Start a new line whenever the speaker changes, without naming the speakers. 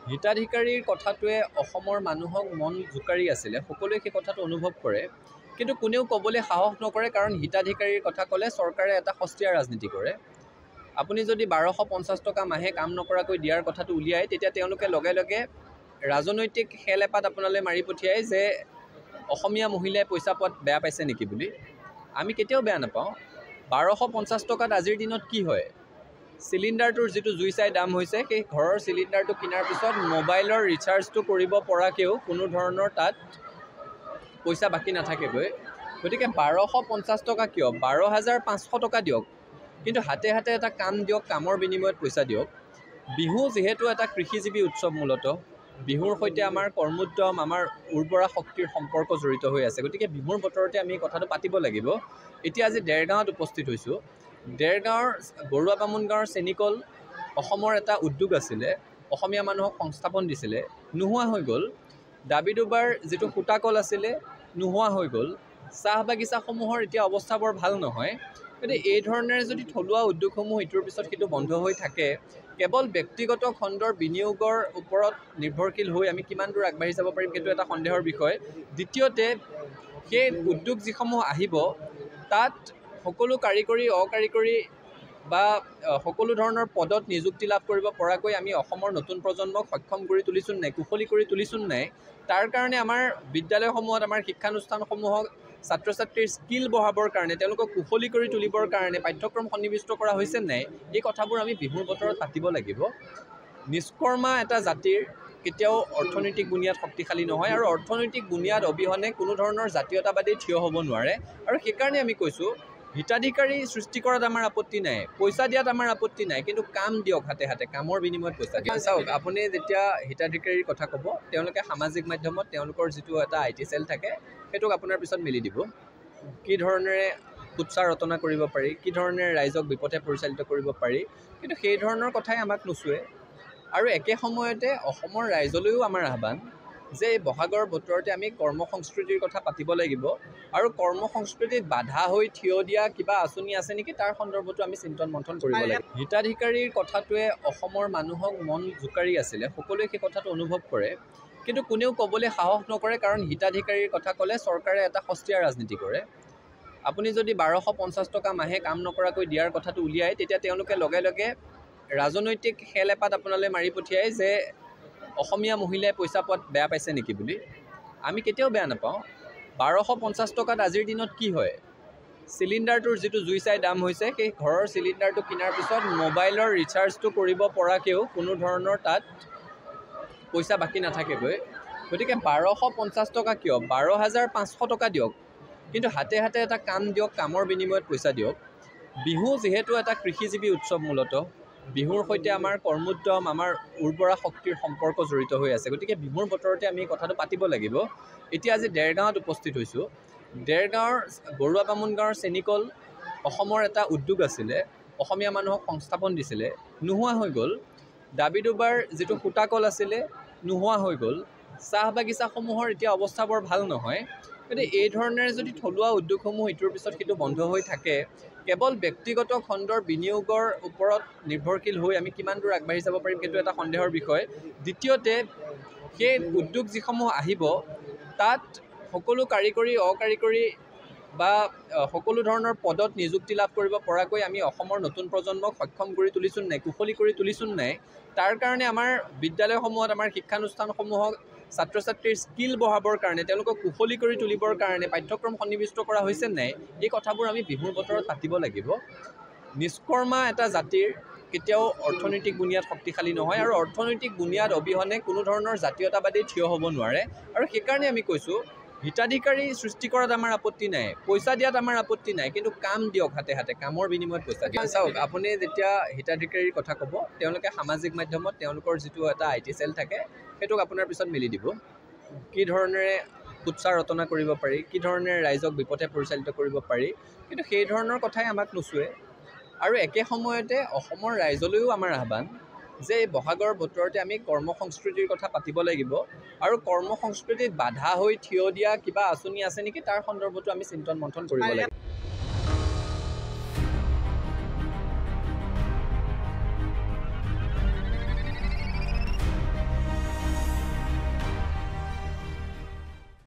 হিতাধিকাৰীৰ কথাটোৱে অসমৰ মানুহক মন জোকাৰি আছিলে। সকলোৱে সেই কথাটো অনুভৱ কৰে, কিন্তু কোনেও ক'বলৈ সাহস নকৰে, কাৰণ হিতাধিকাৰীৰ কথা ক'লে চৰকাৰে এটা সস্তীয়া ৰাজনীতি কৰে। আপুনি যদি 1250 টকা মাহে কাম নকৰাকৈ দিয়াৰ কথাটো উলিয়ায়, তেতিয়া তেওঁলোকে লগে লগে ৰাজনৈতিক খেল এপাত আপোনালৈ মাৰি পঠিয়ায় যে অসমীয়া মহিলাই পইচা পোৱাত বেয়া পাইছে নেকি বুলি। আমি কেতিয়াও বেয়া নাপাওঁ। 1250 টকাত আজিৰ দিনত কি হয়? চিলিণ্ডাৰটোৰ যিটো জুই চাই দাম হৈছে, সেই ঘৰৰ চিলিণ্ডাৰটো কিনাৰ পিছত মোবাইলৰ ৰিচাৰ্জটো কৰিব পৰাকৈও কোনো ধৰণৰ তাত পইচা বাকী নাথাকেগৈ। গতিকে 1250 টকা কিয়? 12,500 টকা দিয়ক, কিন্তু হাতে হাতে এটা কাম দিয়ক, কামৰ বিনিময়ত পইচা দিয়ক। বিহু যিহেতু এটা কৃষিজীৱী উৎসৱ, মূলতঃ বিহুৰ সৈতে আমাৰ কৰ্মোদ্যম, আমাৰ উৰ্বৰা শক্তিৰ সম্পৰ্ক জড়িত হৈ আছে। গতিকে বিহুৰ বতৰতে আমি কথাটো পাতিব লাগিব। এতিয়া আজি দেৰগাঁৱত উপস্থিত হৈছোঁ। দেৰগাঁৱৰ বৰুৱা বামুণ গাঁৱৰ চেনিকল অসমৰ এটা উদ্যোগ আছিলে, অসমীয়া মানুহক সংস্থাপন দিছিলে, নোহোৱা হৈ গ'ল। দাবী দুবাৰ যিটো সূতাকল আছিলে, নোহোৱা হৈ গ'ল। চাহ বাগিচাসমূহৰ এতিয়া অৱস্থা বৰ ভাল নহয়। গতিকে এই ধৰণেৰে যদি থলুৱা উদ্যোগসমূহ ইটোৰ পিছত সিটো বন্ধ হৈ থাকে, কেৱল ব্যক্তিগত খণ্ডৰ বিনিয়োগৰ ওপৰত নিৰ্ভৰশীল হৈ আমি কিমান দূৰ আগবাঢ়ি যাব পাৰিম, সেইটো এটা সন্দেহৰ বিষয়। দ্বিতীয়তে, সেই উদ্যোগ যিসমূহ আহিব, তাত সকলো কাৰিকৰী অকাৰিকৰী বা সকলো ধৰণৰ পদত নিযুক্তি লাভ কৰিব পৰাকৈ আমি অসমৰ নতুন প্ৰজন্মক সক্ষম কৰি তুলিছোঁ নাই, কুশলী কৰি তুলিছোঁ নাই, তাৰ কাৰণে আমাৰ বিদ্যালয়সমূহত, আমাৰ শিক্ষানুষ্ঠানসমূহক ছাত্ৰ ছাত্ৰীৰ স্কিল বঢ়াবৰ কাৰণে, তেওঁলোকক কুশলী কৰি তুলিবৰ কাৰণে পাঠ্যক্ৰম সন্নিৱিষ্ট কৰা হৈছে নাই, এই কথাবোৰ আমি বিহুৰ বতৰত পাতিব লাগিব। নিষ্কৰ্মা এটা জাতিৰ কেতিয়াও অৰ্থনৈতিক বুনিয়াদ শক্তিশালী নহয়, আৰু অৰ্থনৈতিক বুনিয়াদ অবিহনে কোনো ধৰণৰ জাতীয়তাবাদী থিয় হ'ব নোৱাৰে। আৰু সেইকাৰণে আমি কৈছোঁ, হিতাধিকাৰী সৃষ্টি কৰাত আমাৰ আপত্তি নাই, পইচা দিয়াত আমাৰ আপত্তি নাই, কিন্তু কাম দিয়ক, হাতে হাতে কামৰ বিনিময়ত পইচা দিয়ক। চাওক, আপুনি যেতিয়া হিতাধিকাৰীৰ কথা ক'ব, তেওঁলোকে সামাজিক মাধ্যমত তেওঁলোকৰ যিটো এটা IT চেল থাকে, সেইটোক আপোনাৰ পিছত মেলি দিব। কি ধৰণেৰে কুৎসা ৰচনা কৰিব পাৰি, কি ধৰণেৰে ৰাইজক বিপথে পৰিচালিত কৰিব পাৰি, কিন্তু সেই ধৰণৰ কথাই আমাক নোচোৱে। আৰু একে সময়তে অসমৰ ৰাইজলৈও আমাৰ আহ্বান যে এই বহাগৰ বতৰতে আমি কৰ্ম সংস্কৃতিৰ কথা পাতিব লাগিব, আৰু কৰ্ম সংস্কৃতিত বাধা হৈ থিয় দিয়া কিবা আঁচনি আছে নেকি, তাৰ সন্দৰ্ভতো আমি চিন্তন মন্থন কৰিব লাগিব। হিতাধিকাৰীৰ কথাটোৱে অসমৰ মানুহক মন জোকাৰি আছিলে। সকলোৱে সেই কথাটো অনুভৱ কৰে, কিন্তু কোনেও ক'বলৈ সাহস নকৰে, কাৰণ হিতাধিকাৰীৰ কথা ক'লে চৰকাৰে এটা সস্তীয়া ৰাজনীতি কৰে। আপুনি যদি 1250 টকা মাহে কাম নকৰাকৈ দিয়াৰ কথাটো উলিয়ায়, তেতিয়া তেওঁলোকে লগে লগে ৰাজনৈতিক খেল এপাত আপোনালৈ মাৰি পঠিয়ায় যে অসমীয়া মহিলাই পইচা পোৱাত বেয়া পাইছে নেকি বুলি। আমি কেতিয়াও বেয়া নাপাওঁ। 1250 টকাত আজিৰ দিনত কি হয়? চিলিণ্ডাৰটোৰ যিটো জুই চাই দাম হৈছে, সেই ঘৰৰ চিলিণ্ডাৰটো কিনাৰ পিছত মোবাইলৰ ৰিচাৰ্জটো কৰিব পৰাকৈও কোনো ধৰণৰ তাত পইচা বাকী নাথাকেগৈ। গতিকে 1250 টকা কিয়? 12,500 টকা দিয়ক, কিন্তু হাতে হাতে এটা কাম দিয়ক, কামৰ বিনিময়ত পইচা দিয়ক। বিহু যিহেতু এটা কৃষিজীৱী উৎসৱ, মূলতঃ বিহুৰ সৈতে আমাৰ কৰ্মোদ্যম, আমাৰ উৰ্বৰা শক্তিৰ সম্পৰ্ক জড়িত হৈ আছে। গতিকে বিহুৰ বতৰতে আমি কথাটো পাতিব লাগিব। এতিয়া আজি দেৰগাঁৱত উপস্থিত হৈছোঁ। দেৰগাঁৱৰ বৰুৱা বামুণ গাঁৱৰ চেনিকল অসমৰ এটা উদ্যোগ আছিলে, অসমীয়া মানুহক সংস্থাপন দিছিলে, নোহোৱা হৈ গ'ল। দাবী দুবাৰ যিটো সূতাকল আছিলে, নোহোৱা হৈ গ'ল। চাহ বাগিচাসমূহৰ এতিয়া অৱস্থা বৰ ভাল নহয়। গতিকে এই ধৰণেৰে যদি থলুৱা উদ্যোগসমূহ ইটোৰ পিছত সিটো বন্ধ হৈ থাকে, কেৱল ব্যক্তিগত খণ্ডৰ বিনিয়োগৰ ওপৰত নিৰ্ভৰশীল হৈ আমি কিমান দূৰ আগবাঢ়ি যাব পাৰিম, সেইটো এটা সন্দেহৰ বিষয়। দ্বিতীয়তে, সেই উদ্যোগ যিসমূহ আহিব, তাত সকলো কাৰিকৰী অকাৰিকৰী বা সকলো ধৰণৰ পদত নিযুক্তি লাভ কৰিব পৰাকৈ আমি অসমৰ নতুন প্ৰজন্মক সক্ষম কৰি তুলিছোঁ নাই, কুশলী কৰি তুলিছোঁ নাই, তাৰ কাৰণে আমাৰ বিদ্যালয়সমূহত, আমাৰ শিক্ষানুষ্ঠানসমূহক ছাত্ৰ ছাত্ৰীৰ স্কিল বঢ়াবৰ কাৰণে, তেওঁলোকক কুশলী কৰি তুলিবৰ কাৰণে পাঠ্যক্ৰম সন্নিৱিষ্ট কৰা হৈছে নাই, এই কথাবোৰ আমি বিহুৰ বতৰত পাতিব লাগিব। নিষ্কৰ্মা এটা জাতিৰ কেতিয়াও অৰ্থনৈতিক বুনিয়াদ শক্তিশালী নহয়, আৰু অৰ্থনৈতিক বুনিয়াদ অবিহনে কোনো ধৰণৰ জাতীয়তাবাদী থিয় হ'ব নোৱাৰে। আৰু সেইকাৰণে আমি কৈছোঁ, হিতাধিকাৰী সৃষ্টি কৰাত আমাৰ আপত্তি নাই, পইচা দিয়াত আমাৰ আপত্তি নাই, কিন্তু কাম দিয়ক, হাতে হাতে কামৰ বিনিময়ত পইচা দিয়ক। চাওক, আপুনি যেতিয়া হিতাধিকাৰীৰ কথা ক'ব, তেওঁলোকে সামাজিক মাধ্যমত তেওঁলোকৰ যিটো এটা IT চেল থাকে, সেইটোক আপোনাৰ পিছত মেলি দিব। কি ধৰণেৰে কুৎসা ৰচনা কৰিব পাৰি, কি ধৰণেৰে ৰাইজক বিপথে পৰিচালিত কৰিব পাৰি, কিন্তু সেই ধৰণৰ কথাই আমাক নোচোৱে। আৰু একে সময়তে অসমৰ ৰাইজলৈও আমাৰ আহ্বান যে এই বহাগৰ বতৰতে আমি কৰ্ম সংস্কৃতিৰ কথা পাতিব লাগিব, আৰু কৰ্ম সংস্কৃতিত বাধা হৈ থিয় দিয়া কিবা আঁচনি আছে নেকি, তাৰ সন্দৰ্ভতো আমি চিন্তন মন্থন কৰিব লাগিব।